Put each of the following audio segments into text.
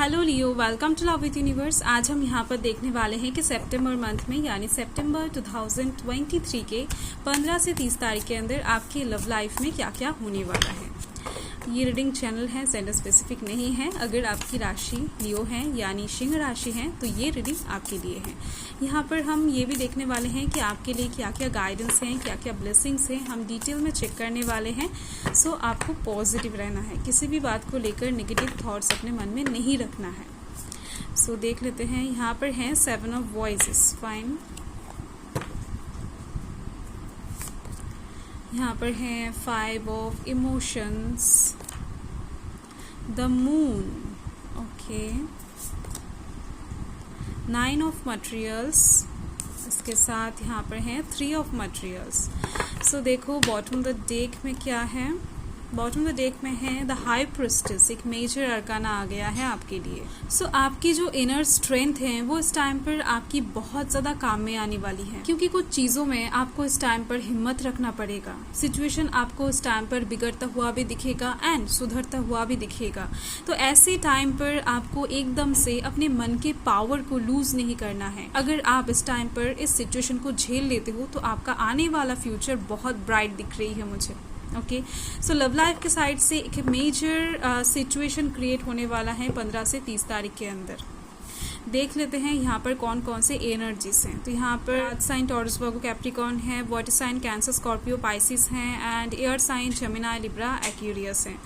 Hello Leo, welcome to love with universe. आज हम यहाँ पर देखने वाले हैं कि सितंबर मंथ में यानी सितंबर 2023 के 15 से 30 तारीख के अंदर आपकी लव लाइफ में क्या क्या होने वाला है। ये रीडिंग चैनल है, जेंडर स्पेसिफिक नहीं है। अगर आपकी राशि लियो है यानी सिंह राशि है तो ये रीडिंग आपके लिए है। यहाँ पर हम ये भी देखने वाले हैं कि आपके लिए क्या क्या गाइडेंस हैं, क्या क्या ब्लेसिंग्स हैं, हम डिटेल में चेक करने वाले हैं। सो आपको पॉजिटिव रहना है, किसी भी बात को लेकर नेगेटिव थॉट्स अपने मन में नहीं रखना है। सो देख लेते हैं। यहाँ पर हैं 7 ऑफ वॉइसेस, फाइन। यहाँ पर हैं 5 of emotions, the moon, okay, 9 of materials, इसके साथ यहाँ पर हैं 3 ऑफ मटेरियल्स। सो देखो बॉटम द डेक में क्या है। बॉटम द डेक में है द हाई प्रिस्टेस, एक मेजर अरकाना आ गया है आपके लिए। सो आपकी जो इनर स्ट्रेंथ है वो इस टाइम पर आपकी बहुत ज्यादा काम में आने वाली है, क्योंकि कुछ चीजों में आपको इस टाइम पर हिम्मत रखना पड़ेगा। सिचुएशन आपको इस टाइम पर बिगड़ता हुआ भी दिखेगा एंड सुधरता हुआ भी दिखेगा। तो ऐसे टाइम पर आपको एकदम से अपने मन के पावर को लूज नहीं करना है। अगर आप इस टाइम पर इस सिचुएशन को झेल लेते हो तो आपका आने वाला फ्यूचर बहुत ब्राइट दिख रही है मुझे। ओके, सो लव लाइफ के साइड से एक मेजर सिचुएशन क्रिएट होने वाला है 15 से 30 तारीख के अंदर। देख लेते हैं यहाँ पर कौन कौन से एनर्जीज हैं। तो यहाँ पर साइन टॉरस वर्गो कैप्रिकॉर्न है, water sign Cancer Scorpio Pisces हैं and air sign Gemini Libra Aquarius हैं।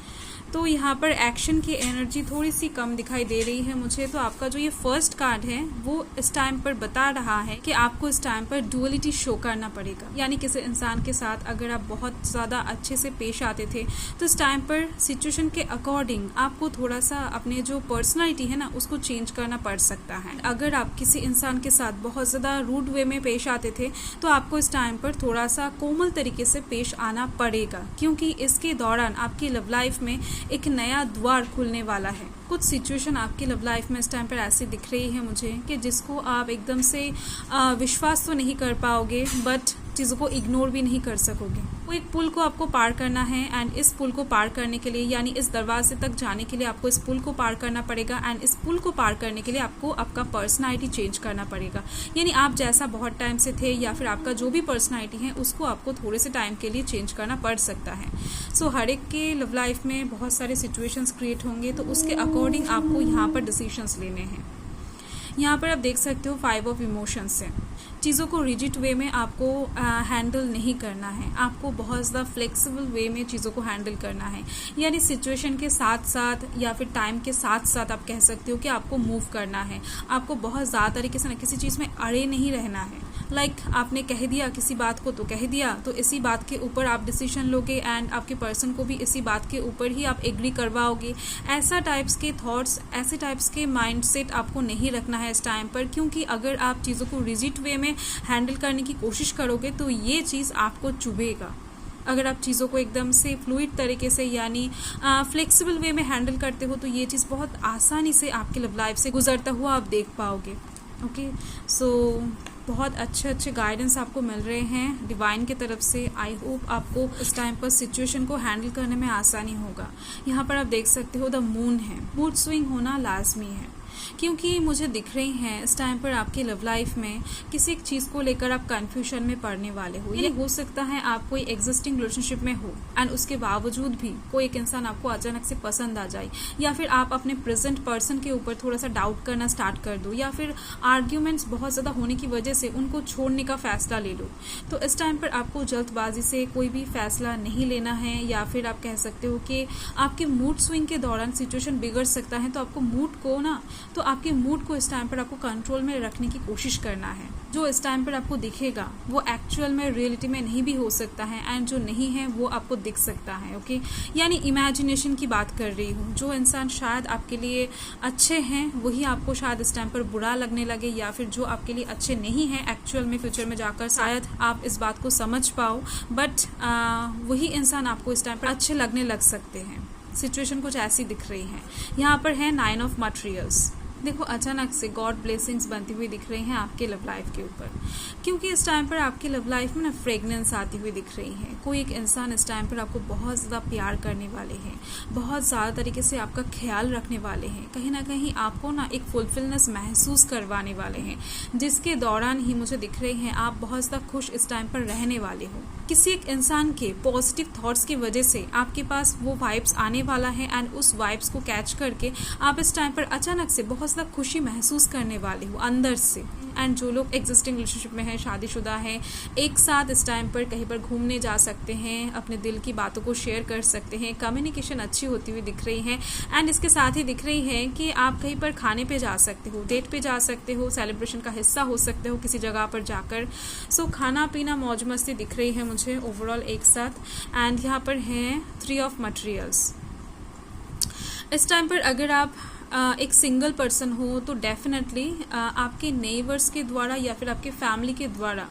तो यहाँ पर एक्शन की एनर्जी थोड़ी सी कम दिखाई दे रही है मुझे। तो आपका जो ये फर्स्ट कार्ड है वो इस टाइम पर बता रहा है कि आपको इस टाइम पर डुअलिटी शो करना पड़ेगा। यानी किसी इंसान के साथ अगर आप बहुत ज़्यादा अच्छे से पेश आते थे तो इस टाइम पर सिचुएशन के अकॉर्डिंग आपको थोड़ा सा अपने जो पर्सनालिटी है ना उसको चेंज करना पड़ सकता है। अगर आप किसी इंसान के साथ बहुत ज़्यादा रूड वे में पेश आते थे तो आपको इस टाइम पर थोड़ा सा कोमल तरीके से पेश आना पड़ेगा, क्योंकि इसके दौरान आपकी लव लाइफ में एक नया द्वार खुलने वाला है। कुछ सिचुएशन आपकी लव लाइफ में इस टाइम पर ऐसी दिख रही है मुझे कि जिसको आप एकदम से विश्वास तो नहीं कर पाओगे, बट चीज़ों को इग्नोर भी नहीं कर सकोगे। वो एक पुल को आपको पार करना है एंड इस पुल को पार करने के लिए यानी इस दरवाजे तक जाने के लिए आपको इस पुल को पार करना पड़ेगा एंड इस पुल को पार करने के लिए आपको आपका पर्सनालिटी चेंज करना पड़ेगा। यानी आप जैसा बहुत टाइम से थे या फिर आपका जो भी पर्सनालिटी है उसको आपको थोड़े से टाइम के लिए चेंज करना पड़ सकता है। सो हर एक के लव लाइफ में बहुत सारे सिचुएशंस क्रिएट होंगे, तो उसके अकॉर्डिंग आपको यहाँ पर डिसीजंस लेने हैं। यहाँ पर आप देख सकते हो 5 ऑफ इमोशंस है। चीज़ों को रिजिड वे में आपको हैंडल नहीं करना है, आपको बहुत ज़्यादा फ्लेक्सिबल वे में चीज़ों को हैंडल करना है। यानी सिचुएशन के साथ साथ या फिर टाइम के साथ साथ आप कह सकते हो कि आपको मूव करना है। आपको बहुत ज़्यादा तरीके से ना किसी चीज़ में अड़े नहीं रहना है। आपने कह दिया किसी बात को तो कह दिया, तो इसी बात के ऊपर आप डिसीजन लोगे एंड आपके पर्सन को भी इसी बात के ऊपर ही आप एग्री करवाओगे। ऐसा टाइप्स के थॉट्स, ऐसे टाइप्स के माइंडसेट आपको नहीं रखना है इस टाइम पर, क्योंकि अगर आप चीज़ों को रिजिड वे में हैंडल करने की कोशिश करोगे तो ये चीज़ आपको चुभेगा। अगर आप चीज़ों को एकदम से फ्लूइड तरीके से यानी फ्लेक्सिबल वे में हैंडल करते हो तो ये चीज़ बहुत आसानी से आपके लव लाइफ से गुजरता हुआ आप देख पाओगे। ओके, सो बहुत अच्छे गाइडेंस आपको मिल रहे हैं डिवाइन की तरफ से। आई होप आपको इस टाइम पर सिचुएशन को हैंडल करने में आसानी होगा। यहाँ पर आप देख सकते हो द मून है, मूड स्विंग होना लाजमी है, क्योंकि मुझे दिख रही हैं इस टाइम पर आपकी लव लाइफ में किसी एक चीज़ को लेकर आप कंफ्यूजन में पड़ने वाले हो। ये हो सकता है आप कोई एग्जिस्टिंग रिलेशनशिप में हो एंड उसके बावजूद भी कोई एक इंसान आपको अचानक से पसंद आ जाए, या फिर आप अपने प्रेजेंट पर्सन के ऊपर थोड़ा सा डाउट करना स्टार्ट कर दो, या फिर आर्ग्यूमेंट्स बहुत ज़्यादा होने की वजह से उनको छोड़ने का फैसला ले लो। तो इस टाइम पर आपको जल्दबाजी से कोई भी फैसला नहीं लेना है, या फिर आप कह सकते हो कि आपके मूड स्विंग के दौरान सिचुएशन बिगड़ सकता है। तो आपको आपके मूड को इस टाइम पर आपको कंट्रोल में रखने की कोशिश करना है। जो इस टाइम पर आपको दिखेगा वो एक्चुअल में रियलिटी में नहीं भी हो सकता है एंड जो नहीं है वो आपको दिख सकता है। ओके, यानी इमेजिनेशन की बात कर रही हूँ। जो इंसान शायद आपके लिए अच्छे हैं वही आपको शायद इस टाइम पर बुरा लगने लगे, या फिर जो आपके लिए अच्छे नहीं हैं एक्चुअल में फ्यूचर में जाकर शायद आप इस बात को समझ पाओ, बट वही इंसान आपको इस टाइम पर अच्छे लगने लग सकते हैं। सिचुएशन कुछ ऐसी दिख रही है। यहाँ पर है 9 ऑफ मटेरियल्स, देखो अचानक से गॉड ब्लेसिंग्स बनती हुई दिख रही हैं आपके लव लाइफ के ऊपर, क्योंकि इस टाइम पर आपके लव लाइफ में ना फ्रेगनेंस आती हुई दिख रही है। कोई एक इंसान इस टाइम पर आपको बहुत ज़्यादा प्यार करने वाले हैं, बहुत ज़्यादा तरीके से आपका ख्याल रखने वाले हैं, कहीं ना कहीं आपको ना एक फुलफिलनेस महसूस करवाने वाले हैं, जिसके दौरान ही मुझे दिख रही हैं आप बहुत ज़्यादा खुश इस टाइम पर रहने वाले हो। किसी एक इंसान के पॉजिटिव थॉट्स की वजह से आपके पास वो वाइब्स आने वाला है एंड उस वाइब्स को कैच करके आप इस टाइम पर अचानक से बहुत ज़्यादा खुशी महसूस करने वाले हो अंदर से। एंड जो लोग एग्जिस्टिंग रिलेशनशिप में हैं, शादीशुदा हैं, एक साथ इस टाइम पर कहीं पर घूमने जा सकते हैं, अपने दिल की बातों को शेयर कर सकते हैं, कम्युनिकेशन अच्छी होती हुई दिख रही है। एंड इसके साथ ही दिख रही है कि आप कहीं पर खाने पे जा सकते हो, डेट पे जा सकते हो, सेलिब्रेशन का हिस्सा हो सकते हो किसी जगह पर जाकर। सो खाना पीना मौज मस्ती दिख रही है मुझे ओवरऑल एक साथ। एंड यहाँ पर हैं 3 ऑफ मटेरियल्स। इस टाइम पर अगर आप एक सिंगल पर्सन हो तो डेफिनेटली आपके नेबर्स के द्वारा या फिर आपके फैमिली के द्वारा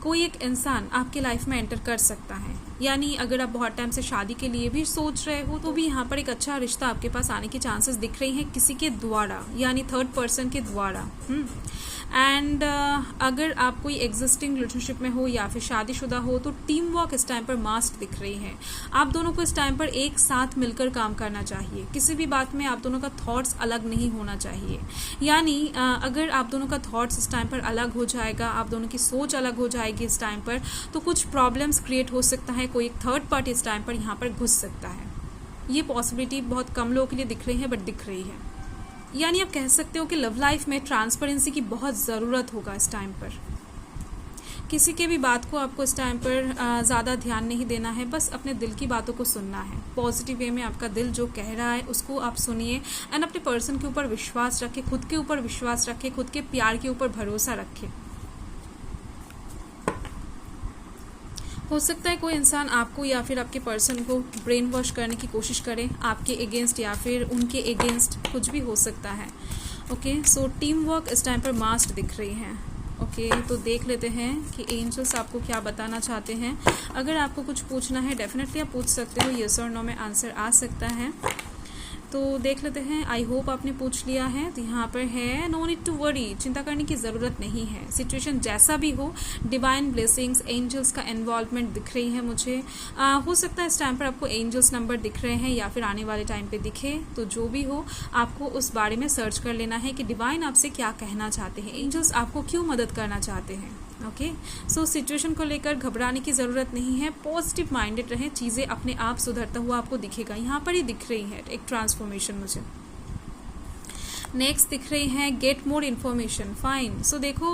कोई एक इंसान आपके लाइफ में एंटर कर सकता है। यानी अगर आप बहुत टाइम से शादी के लिए भी सोच रहे हो तो भी यहाँ पर एक अच्छा रिश्ता आपके पास आने की चांसेस दिख रही हैं किसी के द्वारा, यानी थर्ड पर्सन के द्वारा। एंड अगर आप कोई एग्जिस्टिंग रिलेशनशिप में हो या फिर शादीशुदा हो तो टीम वर्क इस टाइम पर मास्ट दिख रही है। आप दोनों को इस टाइम पर एक साथ मिलकर काम करना चाहिए, किसी भी बात में आप दोनों का थॉट्स अलग नहीं होना चाहिए। यानी अगर आप दोनों का थॉट्स इस टाइम पर अलग हो जाएगा, आप दोनों की सोच अलग हो जाएगी इस टाइम पर, तो कुछ प्रॉब्लम्स क्रिएट हो सकता है, कोई एक थर्ड पार्टी इस टाइम पर यहाँ पर घुस सकता है। ये पॉसिबिलिटी बहुत कम लोगों के लिए दिख रही है, बट दिख रही है। यानी आप कह सकते हो कि लव लाइफ में ट्रांसपेरेंसी की बहुत ज़रूरत होगा इस टाइम पर। किसी के भी बात को आपको इस टाइम पर ज़्यादा ध्यान नहीं देना है, बस अपने दिल की बातों को सुनना है। पॉजिटिव वे में आपका दिल जो कह रहा है उसको आप सुनिए एंड अपने पर्सन के ऊपर विश्वास रखें, खुद के ऊपर विश्वास रखें, खुद के प्यार के ऊपर भरोसा रखें। हो सकता है कोई इंसान आपको या फिर आपके पर्सन को ब्रेन वॉश करने की कोशिश करे, आपके अगेंस्ट या फिर उनके अगेंस्ट, कुछ भी हो सकता है। ओके, सो टीम वर्क इस टाइम पर मास्ट दिख रही है। ओके, तो देख लेते हैं कि एंजल्स आपको क्या बताना चाहते हैं। अगर आपको कुछ पूछना है डेफिनेटली आप पूछ सकते हो, येस और नो में आंसर आ सकता है। तो देख लेते हैं। आई होप आपने पूछ लिया है। तो यहाँ पर है नो नीड टू वरी, चिंता करने की ज़रूरत नहीं है। सिचुएशन जैसा भी हो, डिवाइन ब्लेसिंग्स, एंजल्स का इन्वॉल्वमेंट दिख रही है मुझे। हो सकता है इस टाइम पर आपको एंजल्स नंबर दिख रहे हैं या फिर आने वाले टाइम पे दिखे, तो जो भी हो आपको उस बारे में सर्च कर लेना है कि डिवाइन आपसे क्या कहना चाहते हैं, एंजल्स आपको क्यों मदद करना चाहते हैं। ओके, सो सिचुएशन को लेकर घबराने की ज़रूरत नहीं है, पॉजिटिव माइंडेड रहें, चीज़ें अपने आप सुधरता हुआ आपको दिखेगा। यहाँ पर ही दिख रही है एक ट्रांसफॉर्मेशन मुझे। नेक्स्ट दिख रही है get more information. Fine, so देखो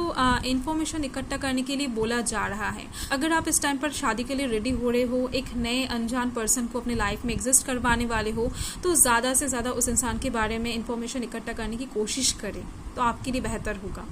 इन्फॉर्मेशन इकट्ठा करने के लिए बोला जा रहा है। अगर आप इस टाइम पर शादी के लिए रेडी हो रहे हो, एक नए अनजान पर्सन को अपने लाइफ में एग्जिस्ट करवाने वाले हो, तो ज़्यादा से ज़्यादा उस इंसान के बारे में इन्फॉर्मेशन इकट्ठा करने की कोशिश करें, तो आपके लिए बेहतर होगा।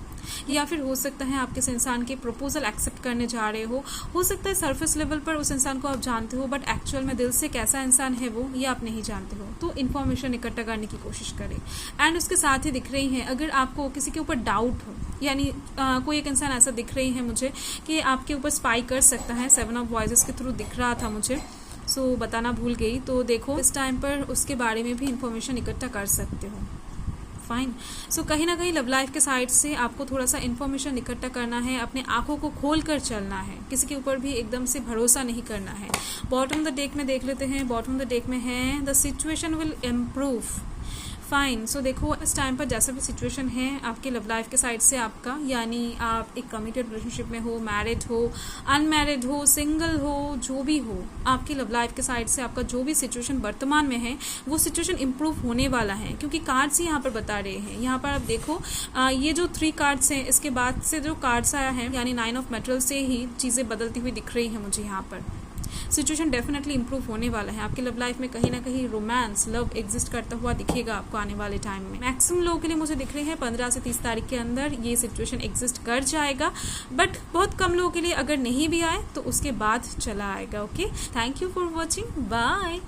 या फिर हो सकता है आप किसी इंसान के प्रपोजल एक्सेप्ट करने जा रहे हो सकता है सरफेस लेवल पर उस इंसान को आप जानते हो, बट एक्चुअल में दिल से कैसा इंसान है वो ये आप नहीं जानते हो। तो इन्फॉर्मेशन इकट्ठा करने की कोशिश करें। एंड उसके साथ ही दिख रही है अगर आपको किसी के ऊपर डाउट हो, यानी कोई एक इंसान ऐसा दिख रही है मुझे कि आपके ऊपर स्पाई कर सकता है, 7 ऑफ वॉइसेस के थ्रू दिख रहा था मुझे, सो बताना भूल गई। तो देखो इस टाइम पर उसके बारे में भी इन्फॉर्मेशन इकट्ठा कर सकते हो। फाइन, सो कहीं ना कहीं लव लाइफ के साइड से आपको थोड़ा सा इन्फॉर्मेशन इकट्ठा करना है, अपने आंखों को खोल कर चलना है, किसी के ऊपर भी एकदम से भरोसा नहीं करना है। बॉटम द डेक में देख लेते हैं। बॉटम द डेक में है the situation will improve. Fine, so देखो इस टाइम पर जैसा भी सिचुएशन है आपके लव लाइफ के साइड से आपका, यानी आप एक कमिटेड रिलेशनशिप में हो, मैरिड हो, अनमैरिड हो, सिंगल हो, जो भी हो, आपकी लव लाइफ के साइड से आपका जो भी सिचुएशन वर्तमान में है वो सिचुएशन इम्प्रूव होने वाला है, क्योंकि कार्ड्स ही यहाँ पर बता रहे हैं। यहाँ पर आप देखो ये जो 3 कार्ड्स हैं, इसके बाद से जो कार्ड्स आया है यानी 9 ऑफ मेटल से ही चीज़ें बदलती हुई दिख रही है मुझे। यहाँ पर सिचुएशन डेफिनेटली इंप्रूव होने वाला है। आपके लव लाइफ में कहीं ना कहीं रोमांस, लव एग्जिस्ट करता हुआ दिखेगा आपको आने वाले टाइम में। मैक्सिमम लोगों के लिए मुझे दिख रही है 15 से 30 तारीख के अंदर ये सिचुएशन एग्जिस्ट कर जाएगा, बट बहुत कम लोगों के लिए अगर नहीं भी आए तो उसके बाद चला आएगा। Okay, thank you for watching, bye.